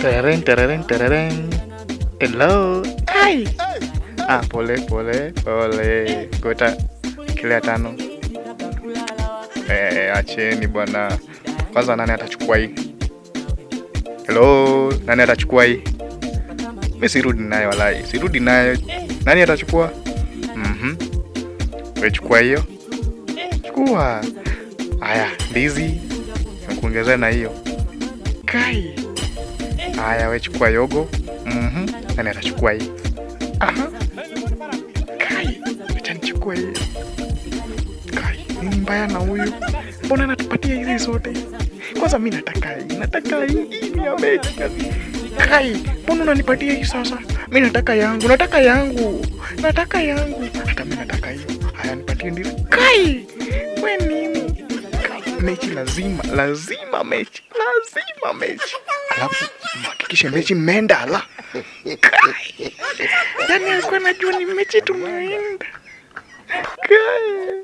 Tereren. Hello. Hai. Pole. Gota kile 5. Acheni bwana. Kwanza nani atachukua hii? Hello, nani atachukua hii? Mimi sirudi nayo walai. Sirudi nayo. Nani atachukua? Wewe chukua hiyo. Chukua. Haya, ndizi. Nakuongezea na hiyo. Kai. Haya, wewe chukua yogo. Nani atachukua hii? Kai, acha nichukue hii. Kai, nini mbaya na huyu? Mbona anatupatia hizi zote? Kwanza mimi nataka hii ni ya mechi. Kai, mbona unanipatia hii sasa? Mimi nataka yangu. Hata mimi nataka hiyo. Haya, nipatie ndizi. Kai, wewe nini? Mechi lazima mechi. Alafu hakikisha mechi imeenda ala. Yaani alikuwa anajua ni mechi tumeenda. Kai.